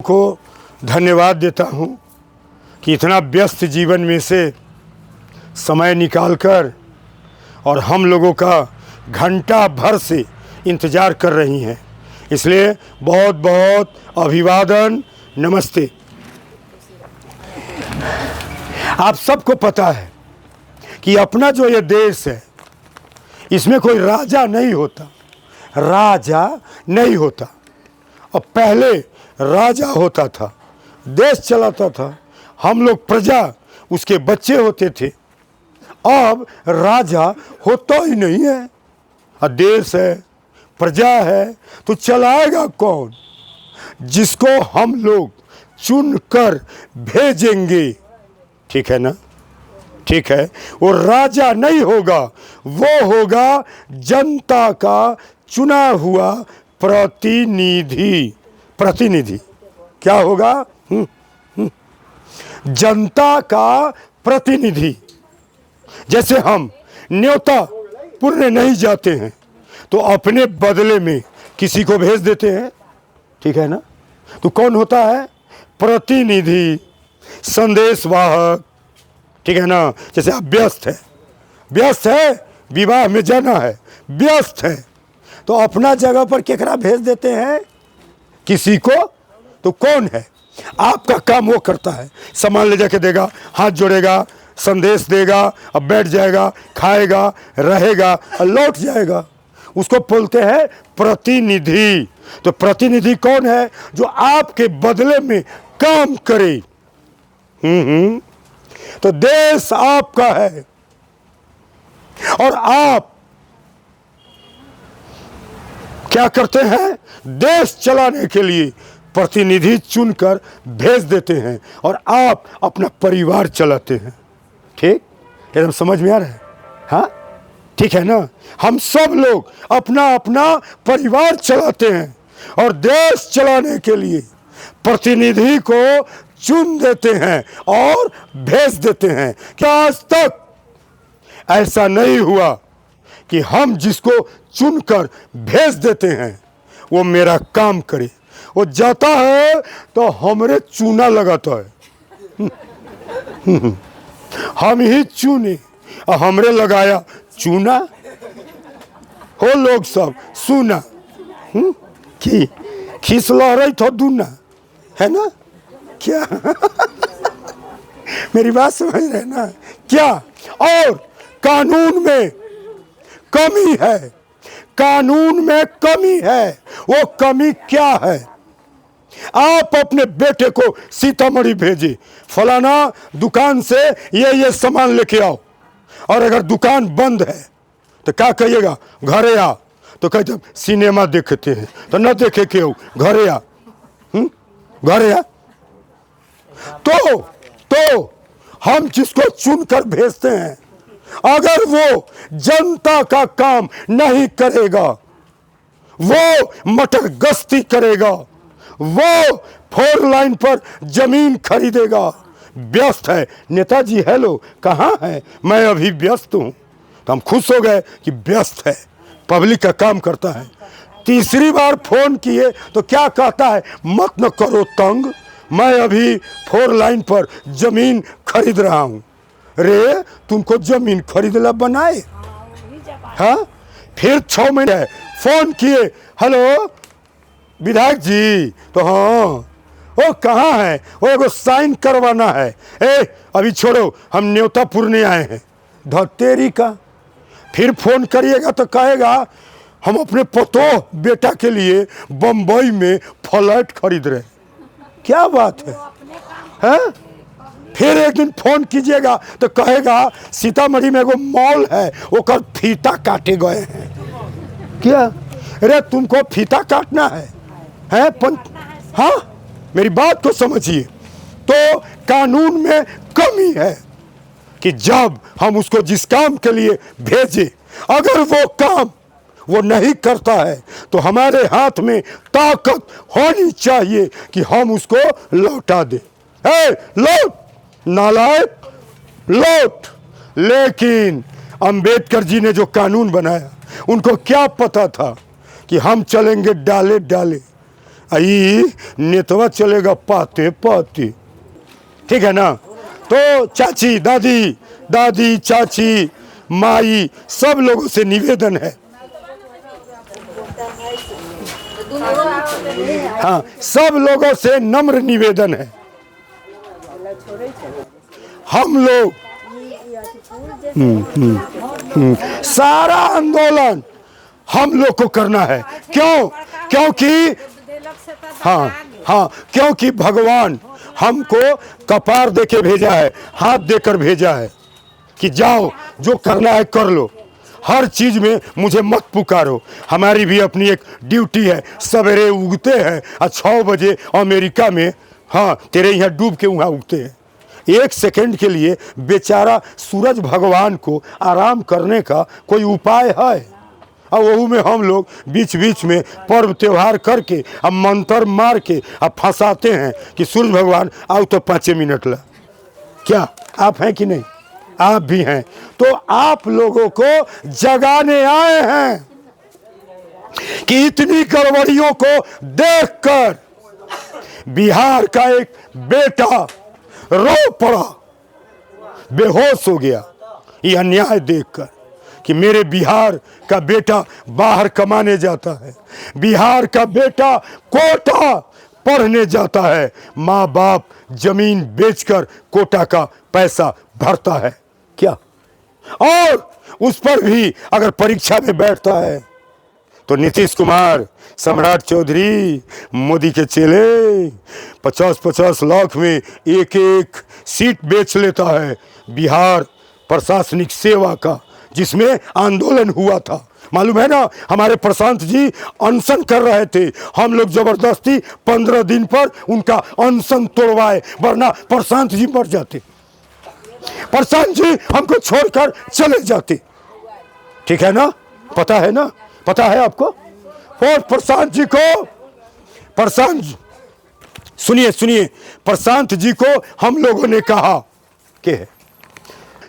को धन्यवाद देता हूँ कि इतना व्यस्त जीवन में से समय निकालकर और हम लोगों का घंटा भर से इंतज़ार कर रही हैं। इसलिए बहुत बहुत अभिवादन, नमस्ते। आप सबको पता है कि अपना जो ये देश है इसमें कोई राजा नहीं होता, राजा नहीं होता। अब पहले राजा होता था, देश चलाता था, हम लोग प्रजा उसके बच्चे होते थे। अब राजा होता ही नहीं है। अब देश है, प्रजा है, तो चलाएगा कौन? जिसको हम लोग चुन कर भेजेंगे, ठीक है ना? ठीक है, वो राजा नहीं होगा, वो होगा जनता का चुना हुआ प्रतिनिधि। प्रतिनिधि क्या होगा? जनता का प्रतिनिधि। जैसे हम न्योता पुरने नहीं जाते हैं तो अपने बदले में किसी को भेज देते हैं, ठीक है ना? तो कौन होता है? प्रतिनिधि, संदेशवाहक, ठीक है ना? जैसे आप व्यस्त है, विवाह में जाना है, व्यस्त है, तो अपना जगह पर केकरा भेज देते हैं? किसी को। तो कौन है? आपका काम वो करता है, सामान ले जाके देगा, हाथ जोड़ेगा, संदेश देगा, अब बैठ जाएगा, खाएगा, रहेगा और लौट जाएगा। उसको बोलते हैं प्रतिनिधि। तो प्रतिनिधि कौन है? जो आपके बदले में काम करे। तो देश आपका है और आप क्या करते हैं? देश चलाने के लिए प्रतिनिधि चुनकर भेज देते हैं और आप अपना परिवार चलाते हैं। ठीक, एकदम समझ में आ रहा है? हाँ, ठीक है ना? हम सब लोग अपना अपना परिवार चलाते हैं और देश चलाने के लिए प्रतिनिधि को चुन देते हैं और भेज देते हैं। क्या आज तक ऐसा नहीं हुआ कि हम जिसको चुनकर भेज देते हैं वो मेरा काम करे? वो जाता है तो हमरे चूना लगाता है। हम ही चुने और हमरे लगाया चूना। हो लोग सब सुना कि खीस लहराई तो दूना, है ना? क्या? मेरी बात समझ रहे ना? क्या? और कानून में कमी है, कानून में कमी है। वो कमी क्या है? आप अपने बेटे को सीतामढ़ी भेजे, फलाना दुकान से ये सामान लेके आओ, और अगर दुकान बंद है तो क्या कहिएगा? घरे आ। तो कहते सिनेमा देखते हैं, तो न देखे क्यों? घरे आ, घरे आ। तो हम जिसको चुनकर भेजते हैं, अगर वो जनता का काम नहीं करेगा, वो मटर गश्ती करेगा, वो 4 लाइन पर जमीन खरीदेगा, व्यस्त है। नेताजी हेलो कहाँ है? मैं अभी व्यस्त हूँ। तो हम खुश हो गए कि व्यस्त है, पब्लिक का काम करता है। तीसरी बार फोन किए तो क्या कहता है? मत न करो तंग, मैं अभी 4 लाइन पर जमीन खरीद रहा हूँ। रे तुमको जमीन खरीदला बनाए? हाँ, फिर 6 महीने फोन किए, हेलो विधायक जी, तो हाँ, वो कहाँ है? वो एगो साइन करवाना है। अभी छोड़ो, हम न्योता पुरने आए हैं। धतेरी का। फिर फोन करिएगा तो कहेगा हम अपने पतोह बेटा के लिए बम्बई में फ्लैट खरीद रहे। क्या बात है? हैं? फिर एक दिन फोन कीजिएगा तो कहेगा सीतामढ़ी में एगो मॉल है, वो कर फीता काटे गए हैं। क्या? अरे तुमको फीता काटना है? हाँ, मेरी बात को समझिए। तो कानून में कमी है कि जब हम उसको जिस काम के लिए भेजे, अगर वो काम वो नहीं करता है तो हमारे हाथ में ताकत होनी चाहिए कि हम उसको लौटा दें। लौट नालायक, लौट। लेकिन अंबेडकर जी ने जो कानून बनाया, उनको क्या पता था कि हम चलेंगे डाले डाले, आई नेतवा चलेगा पाते पाते, ठीक है ना। तो चाची दादी, दादी चाची माई सब लोगों से निवेदन है, हाँ सब लोगों से नम्र निवेदन है, हम लोग सारा आंदोलन हम लोग को करना है। क्यों? क्योंकि हाँ हाँ, क्योंकि भगवान हमको कपार देके भेजा है, हाथ देकर भेजा है कि जाओ जो करना है कर लो, हर चीज में मुझे मत पुकारो। हमारी भी अपनी एक ड्यूटी है, सवेरे उगते हैं और 6 बजे अमेरिका में, हाँ तेरे यहाँ डूब के वहाँ उगते हैं। 1 सेकंड के लिए बेचारा सूरज भगवान को आराम करने का कोई उपाय है? और वहू में हम लोग बीच बीच में पर्व त्योहार करके अब मंत्र मार के अब फंसाते हैं कि सूरज भगवान आओ तो 5 मिनट ला। क्या आप हैं कि नहीं? आप भी हैं। तो आप लोगों को जगाने आए हैं कि इतनी गड़बड़ियों को देखकर बिहार का एक बेटा रो पड़ा, बेहोश हो गया ये अन्याय देखकर कि मेरे बिहार का बेटा बाहर कमाने जाता है, बिहार का बेटा कोटा पढ़ने जाता है, माँ बाप जमीन बेचकर कोटा का पैसा भरता है क्या, और उस पर भी अगर परीक्षा में बैठता है तो नीतीश कुमार, सम्राट चौधरी, मोदी के चेले 50-50 लाख में एक सीट बेच लेता है बिहार प्रशासनिक सेवा का, जिसमें आंदोलन हुआ था। मालूम है ना, हमारे प्रशांत जी अनशन कर रहे थे, हम लोग जबरदस्ती 15 दिन पर उनका अनशन तोड़वाए, वरना प्रशांत जी मर जाते, प्रशांत जी हमको छोड़कर चले जाते। ठीक है ना, पता है ना, पता है आपको। और प्रशांत जी को, प्रशांत सुनिए सुनिए, प्रशांत जी को हम लोगों ने कहा कि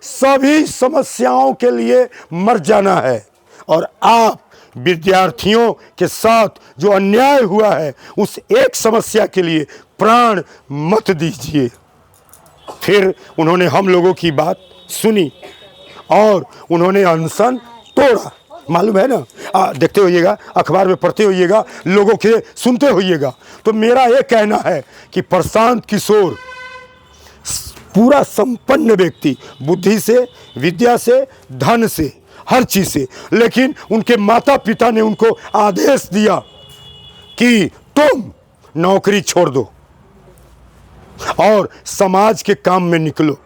सभी समस्याओं के लिए मर जाना है और आप विद्यार्थियों के साथ जो अन्याय हुआ है उस एक समस्या के लिए प्राण मत दीजिए। फिर उन्होंने हम लोगों की बात सुनी और उन्होंने अनशन तोड़ा। मालूम है ना, देखते होइएगा, अखबार में पढ़ते होइएगा, लोगों के सुनते होइएगा। तो मेरा ये कहना है कि प्रशांत किशोर पूरा संपन्न व्यक्ति, बुद्धि से, विद्या से, धन से, हर चीज से, लेकिन उनके माता पिता ने उनको आदेश दिया कि तुम नौकरी छोड़ दो और समाज के काम में निकलो।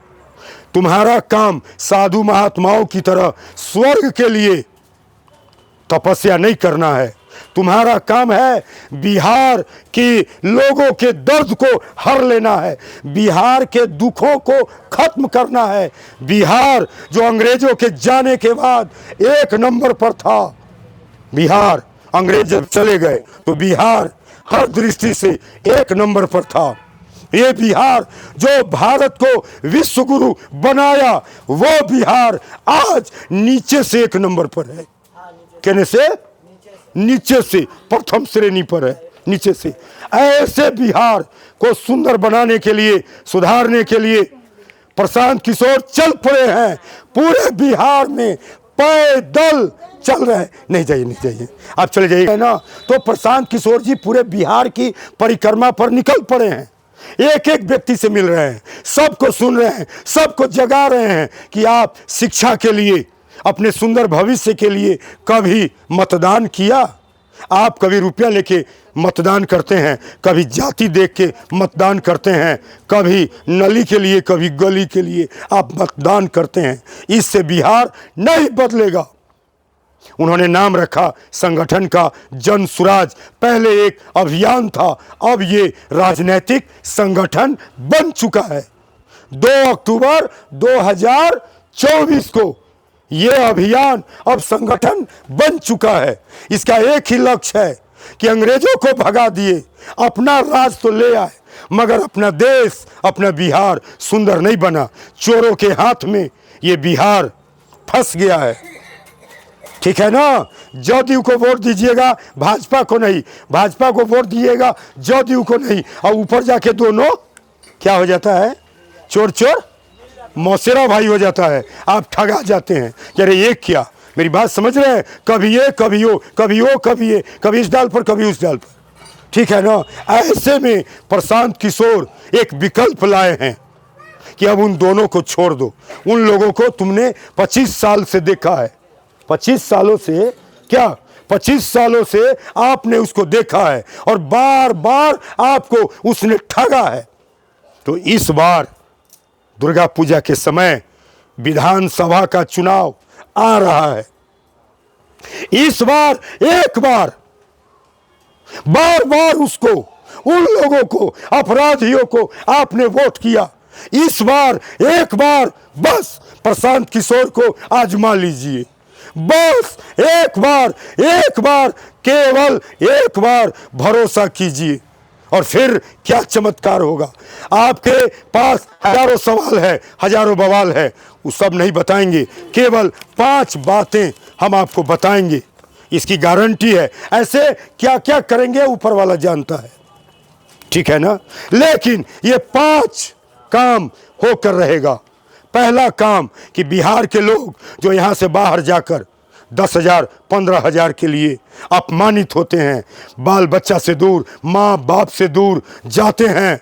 तुम्हारा काम साधु महात्माओं की तरह स्वर्ग के लिए तपस्या नहीं करना है, तुम्हारा काम है बिहार के लोगों के दर्द को हर लेना है, बिहार के दुखों को खत्म करना है। बिहार जो अंग्रेजों के जाने के बाद 1 नंबर पर था, बिहार अंग्रेज जब चले गए तो बिहार हर दृष्टि से 1 नंबर पर था। ये बिहार जो भारत को विश्व गुरु बनाया, वो बिहार आज नीचे से 1 नंबर पर है। कहने से नीचे से प्रथम श्रेणी पर है, नीचे से। ऐसे बिहार को सुंदर बनाने के लिए, सुधारने के लिए प्रशांत किशोर चल पड़े हैं। पूरे बिहार में पैदल चल रहे हैं। नहीं जाइए, नहीं जाइए, आप चले जाइए ना। तो प्रशांत किशोर जी पूरे बिहार की परिक्रमा पर निकल पड़े हैं, एक एक व्यक्ति से मिल रहे हैं, सबको सुन रहे हैं, सबको जगा रहे हैं कि आप शिक्षा के लिए, अपने सुंदर भविष्य के लिए कभी मतदान किया? आप कभी रुपया लेके मतदान करते हैं, कभी जाति देख के मतदान करते हैं, कभी नली के लिए, कभी गली के लिए आप मतदान करते हैं। इससे बिहार नहीं बदलेगा। उन्होंने नाम रखा संगठन का जन सुराज। पहले एक अभियान था, अब ये राजनीतिक संगठन बन चुका है। 2 अक्टूबर 2024 को ये अभियान अब संगठन बन चुका है। इसका एक ही लक्ष्य है कि अंग्रेजों को भगा दिए, अपना राज तो ले आए, मगर अपना देश, अपना बिहार सुंदर नहीं बना। चोरों के हाथ में ये बिहार फंस गया है। ठीक है ना। जदयू को वोट दीजिएगा, भाजपा को नहीं, भाजपा को वोट दिएगा, जदयू को नहीं, और ऊपर जाके दोनों क्या हो जाता है, चोर चोर मौसेरा भाई हो जाता है। आप ठगा जाते हैं कि अरे ये क्या, मेरी बात समझ रहे हैं, कभी ये कभी वो, कभी वो कभी ये, कभी इस डाल पर कभी उस डाल पर, ठीक है ना। ऐसे में प्रशांत किशोर एक विकल्प लाए हैं कि अब उन दोनों को छोड़ दो। उन लोगों को तुमने 25 साल से देखा है, 25 सालों से, क्या 25 सालों से आपने उसको देखा है और बार बार आपको उसने ठगा है। तो इस बार दुर्गा पूजा के समय विधानसभा का चुनाव आ रहा है। इस बार एक बार बार बार उसको, उन लोगों को, अपराधियों को आपने वोट किया, इस बार एक बार बस प्रशांत किशोर को आजमा लीजिए। बस एक बार केवल एक बार भरोसा कीजिए और फिर क्या चमत्कार होगा। आपके पास हजारों सवाल है, हजारों बवाल है, वो सब नहीं बताएंगे, केवल 5 बातें हम आपको बताएंगे, इसकी गारंटी है। ऐसे क्या क्या करेंगे ऊपर वाला जानता है, ठीक है ना। लेकिन ये 5 काम होकर रहेगा। पहला काम कि बिहार के लोग जो यहाँ से बाहर जाकर 10,000 15,000 के लिए अपमानित होते हैं, बाल बच्चा से दूर, माँ बाप से दूर जाते हैं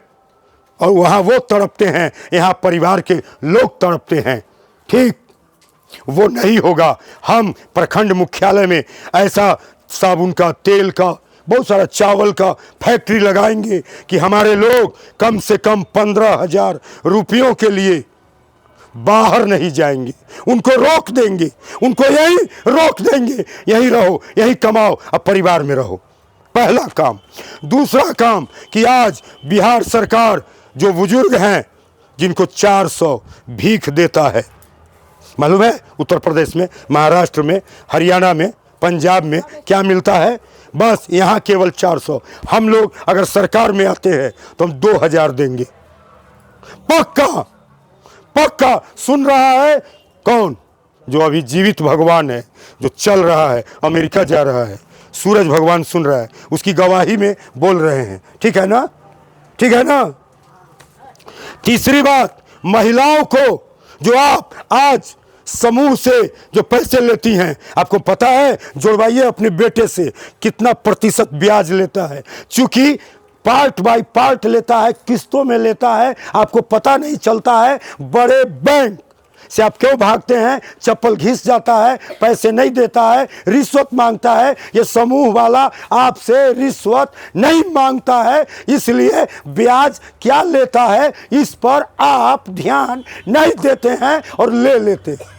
और वहाँ वो तड़पते हैं, यहाँ परिवार के लोग तड़पते हैं, ठीक, वो नहीं होगा। हम प्रखंड मुख्यालय में ऐसा साबुन का, तेल का, बहुत सारा चावल का फैक्ट्री लगाएंगे कि हमारे लोग कम से कम 15,000 रुपयों के लिए बाहर नहीं जाएंगे। उनको रोक देंगे, उनको यही रोक देंगे, यही रहो, यही कमाओ, अब परिवार में रहो। पहला काम। दूसरा काम कि आज बिहार सरकार जो बुजुर्ग हैं जिनको 400 भीख देता है, मालूम है उत्तर प्रदेश में, महाराष्ट्र में, हरियाणा में, पंजाब में क्या मिलता है, बस यहाँ केवल 400। हम लोग अगर सरकार में आते हैं तो हम 2,000 देंगे, पक्का पक्का। सुन रहा है कौन, जो अभी जीवित भगवान है, जो चल रहा है, अमेरिका जा रहा है, सूरज भगवान सुन रहा है, उसकी गवाही में बोल रहे हैं, ठीक है ना, ठीक है ना। तीसरी बात, महिलाओं को जो आप आज समूह से जो पैसे लेती हैं, आपको पता है, जुड़वाइए अपने बेटे से कितना प्रतिशत ब्याज लेता है, क्योंकि पार्ट बाय पार्ट लेता है, किस्तों में लेता है, आपको पता नहीं चलता है। बड़े बैंक से आप क्यों भागते हैं, चप्पल घिस जाता है, पैसे नहीं देता है, रिश्वत मांगता है। ये समूह वाला आपसे रिश्वत नहीं मांगता है, इसलिए ब्याज क्या लेता है इस पर आप ध्यान नहीं देते हैं और ले लेते हैं।